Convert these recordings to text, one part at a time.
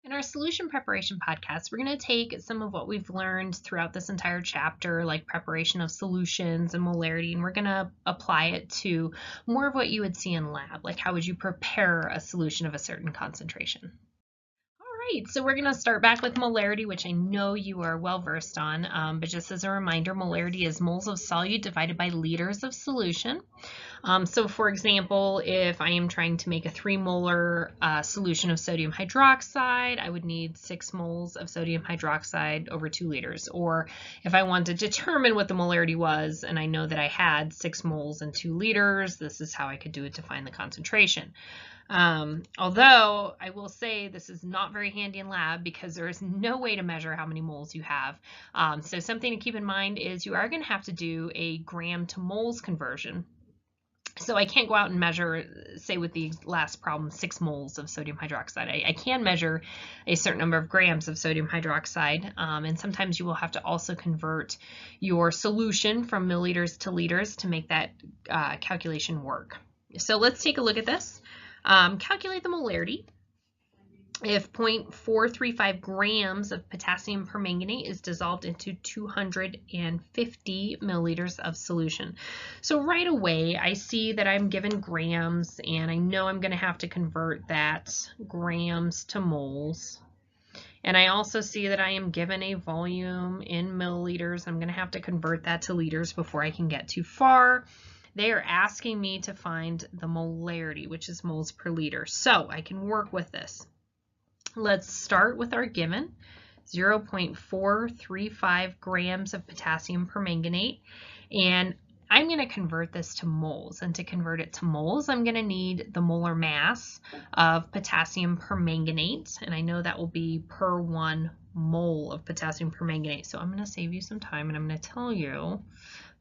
In our solution preparation podcast, we're going to take some of what we've learned throughout this entire chapter, like preparation of solutions and molarity, and we're going to apply it to more of what you would see in lab, like how would you prepare a solution of a certain concentration. All right, so we're going to start back with molarity, which I know you are well versed on, but just as a reminder, molarity is moles of solute divided by liters of solution. So for example, if I am trying to make a 3 molar solution of sodium hydroxide, I would need 6 moles of sodium hydroxide over 2 liters. Or if I want to determine what the molarity was, and I know that I had 6 moles and 2 liters, this is how I could do it to find the concentration. Although I will say this is not very handy in lab because there is no way to measure how many moles you have. So something to keep in mind is you are going to have to do a gram to moles conversion. So I can't go out and measure, say with the last problem, 6 moles of sodium hydroxide. I can measure a certain number of grams of sodium hydroxide, and sometimes you will have to also convert your solution from milliliters to liters to make that calculation work. So let's take a look at this. Calculate the molarity. If 0.435 grams of potassium permanganate is dissolved into 250 milliliters of solution. So right away, I see that I'm given grams, and I know I'm going to have to convert that grams to moles. And I also see that I am given a volume in milliliters. I'm going to have to convert that to liters before I can get too far. They are asking me to find the molarity, which is moles per liter. So I can work with this. Let's start with our given, 0.435 grams of potassium permanganate, and I'm going to convert this to moles. And to convert it to moles, I'm going to need the molar mass of potassium permanganate, and I know that will be per 1 mole of potassium permanganate. So I'm going to save you some time, and I'm going to tell you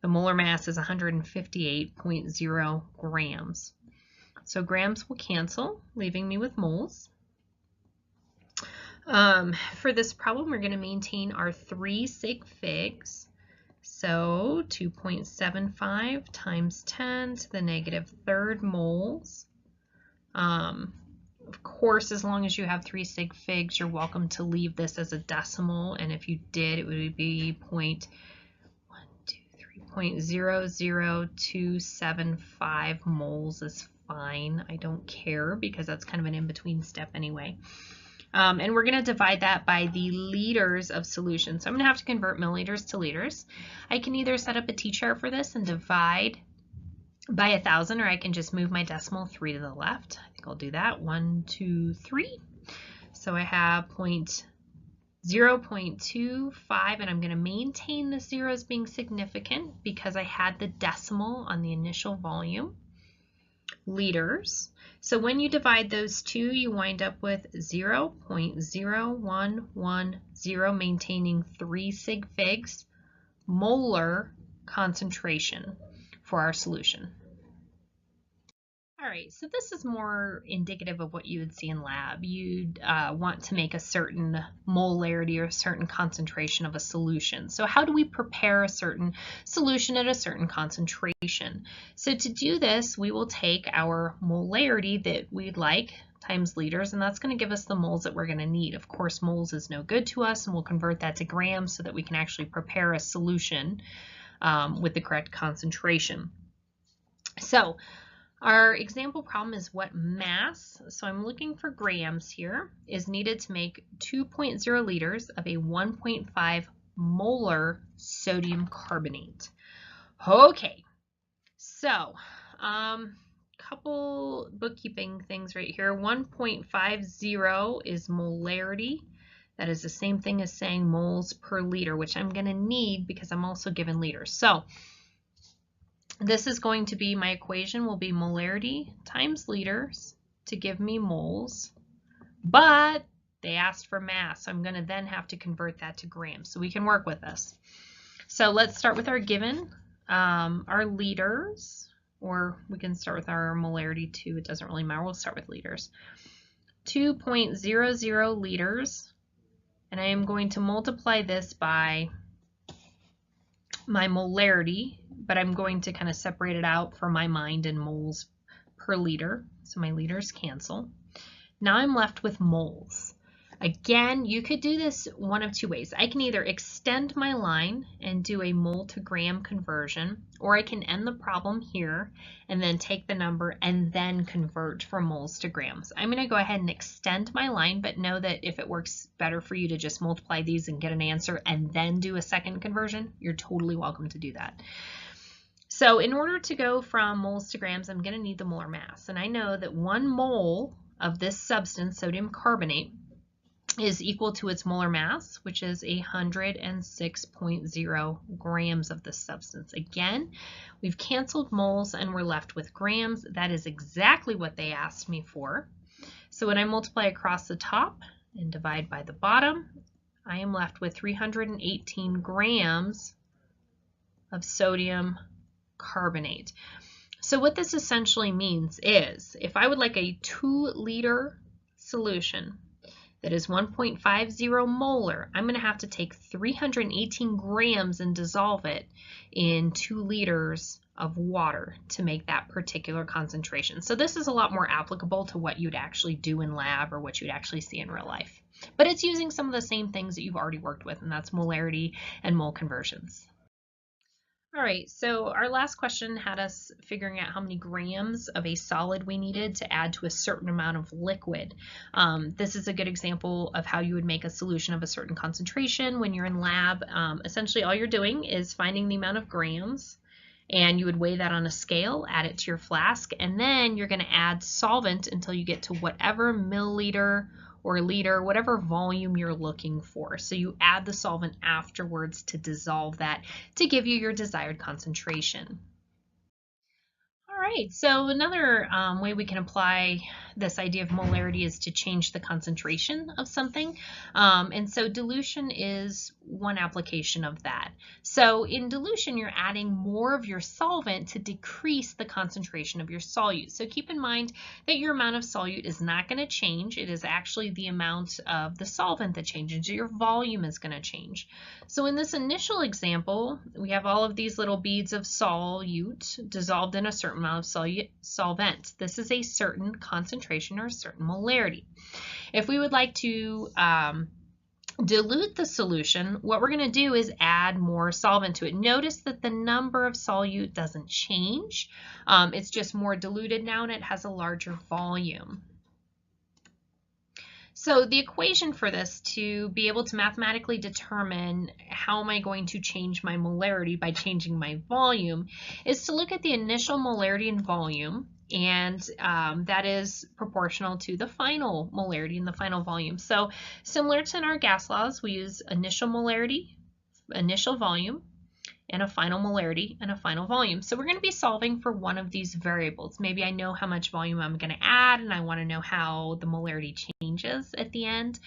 the molar mass is 158.0 grams. So grams will cancel, leaving me with moles. For this problem, we're going to maintain our 3 sig figs. So 2.75 times 10 to the negative third moles. Of course, as long as you have 3 sig figs, you're welcome to leave this as a decimal. And if you did, it would be 0.00275 moles is fine. I don't care because that's kind of an in-between step anyway. And we're going to divide that by the liters of solution. So I'm going to have to convert milliliters to liters. I can either set up a t-chart for this and divide by 1,000, or I can just move my decimal 3 to the left. I think I'll do that. 1, 2, 3. So I have 0.25, and I'm going to maintain the zeros being significant because I had the decimal on the initial volume. Liters. So when you divide those two, you wind up with 0.0110, maintaining 3 sig figs, molar concentration for our solution. All right, so this is more indicative of what you would see in lab. You'd want to make a certain molarity or a certain concentration of a solution. So how do we prepare a certain solution at a certain concentration? So to do this, we will take our molarity that we'd like times liters, and that's going to give us the moles that we're going to need. Of course, moles is no good to us, and we'll convert that to grams so that we can actually prepare a solution with the correct concentration. So our example problem is what mass, so I'm looking for grams here, is needed to make 2.0 liters of a 1.5 molar sodium carbonate. Okay, so couple bookkeeping things right here. 1.50 is molarity. That is the same thing as saying moles per liter, which I'm going to need because I'm also given liters. So this is going to be, my equation will be molarity times liters to give me moles, but they asked for mass, so I'm going to then have to convert that to grams, so we can work with this. So let's start with our given, our liters, or we can start with our molarity too, it doesn't really matter, we'll start with liters. 2.00 liters, and I am going to multiply this by my molarity, but I'm going to kind of separate it out for my mind in moles per liter. So my liters cancel. Now I'm left with moles. Again, you could do this one of two ways. I can either extend my line and do a mole to gram conversion, or I can end the problem here and then take the number and then convert from moles to grams. I'm going to go ahead and extend my line, but know that if it works better for you to just multiply these and get an answer and then do a second conversion, you're totally welcome to do that. So in order to go from moles to grams, I'm going to need the molar mass. And I know that 1 mole of this substance, sodium carbonate, is equal to its molar mass, which is 106.0 grams of this substance. Again, we've canceled moles and we're left with grams. That is exactly what they asked me for. So when I multiply across the top and divide by the bottom, I am left with 318 grams of sodium carbonate. So what this essentially means is if I would like a 2-liter solution that is 1.50 molar, I'm going to have to take 318 grams and dissolve it in 2 liters of water to make that particular concentration. So this is a lot more applicable to what you'd actually do in lab or what you'd actually see in real life. But it's using some of the same things that you've already worked with, and that's molarity and mole conversions. All right, so our last question had us figuring out how many grams of a solid we needed to add to a certain amount of liquid. This is a good example of how you would make a solution of a certain concentration when you're in lab. Essentially, all you're doing is finding the amount of grams, and you would weigh that on a scale, add it to your flask, and then you're going to add solvent until you get to whatever milliliter or liter, whatever volume you're looking for. So you add the solvent afterwards to dissolve that to give you your desired concentration. All right, so another way we can apply this idea of molarity is to change the concentration of something. And so dilution is one application of that. So in dilution, you're adding more of your solvent to decrease the concentration of your solute. So keep in mind that your amount of solute is not going to change. It is actually the amount of the solvent that changes. Your volume is going to change. So in this initial example, we have all of these little beads of solute dissolved in a certain amount of solvent. This is a certain concentration or a certain molarity. If we would like to dilute the solution, what we're going to do is add more solvent to it. Notice that the number of solute doesn't change. It's just more diluted now and it has a larger volume. So the equation for this, to be able to mathematically determine how am I going to change my molarity by changing my volume, is to look at the initial molarity and volume, and that is proportional to the final molarity and the final volume. So similar to in our gas laws, we use initial molarity, initial volume, and a final molarity and a final volume. So we're going to be solving for one of these variables. Maybe I know how much volume I'm going to add and I want to know how the molarity changes at the end.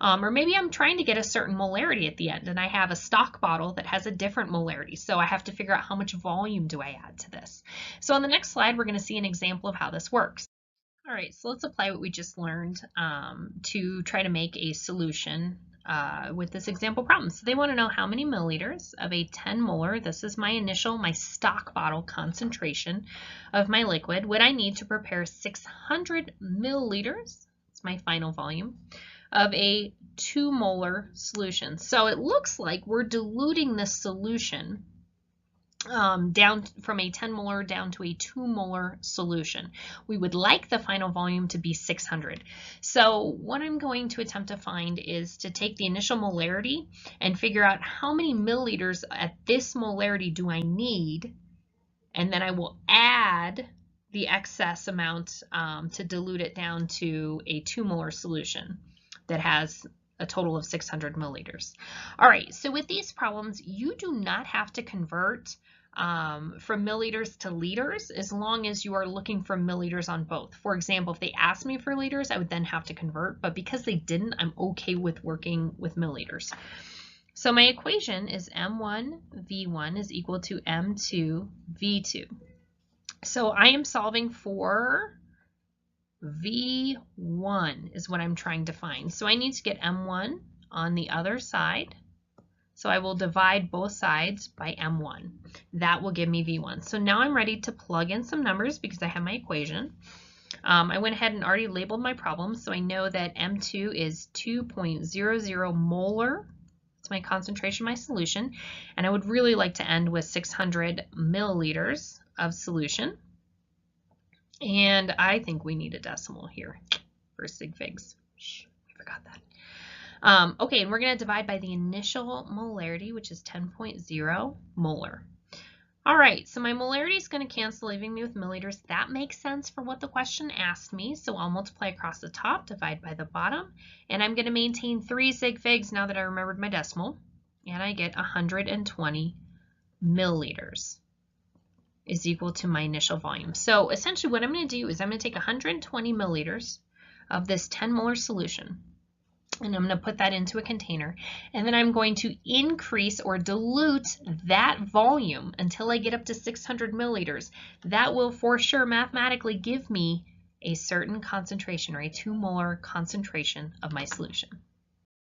Or maybe I'm trying to get a certain molarity at the end and I have a stock bottle that has a different molarity. So I have to figure out how much volume do I add to this. So on the next slide, we're going to see an example of how this works. All right, so let's apply what we just learned to try to make a solution with this example problem. So they want to know how many milliliters of a 10 molar, this is my stock bottle concentration of my liquid, would I need to prepare 600 milliliters, it's my final volume, of a 2 molar solution. So it looks like we're diluting this solution down from a 10 molar down to a 2 molar solution. We would like the final volume to be 600. So what I'm going to attempt to find is to take the initial molarity and figure out how many milliliters at this molarity do I need, and then I will add the excess amount to dilute it down to a 2 molar solution that has a total of 600 milliliters. All right, so with these problems, you do not have to convert from milliliters to liters as long as you are looking for milliliters on both. For example, if they asked me for liters, I would then have to convert, but because they didn't, I'm okay with working with milliliters. So my equation is M1V1 is equal to M2V2. So I am solving for V1 is what I'm trying to find. So I need to get M1 on the other side. So I will divide both sides by M1. That will give me V1. So now I'm ready to plug in some numbers because I have my equation. I went ahead and already labeled my problem, so I know that M2 is 2.00 molar. That's my concentration, my solution. And I would really like to end with 600 milliliters of solution. And I think we need a decimal here for sig figs. Shh, we forgot that. Okay, and we're going to divide by the initial molarity, which is 10.0 molar. All right, so my molarity is going to cancel, leaving me with milliliters. That makes sense for what the question asked me. So I'll multiply across the top, divide by the bottom, and I'm going to maintain 3 sig figs now that I remembered my decimal. And I get 120 milliliters is equal to my initial volume. So essentially what I'm going to do is I'm going to take 120 milliliters of this 10 molar solution, and I'm going to put that into a container, and then I'm going to increase or dilute that volume until I get up to 600 milliliters. That will for sure mathematically give me a certain concentration, or a 2 molar concentration of my solution.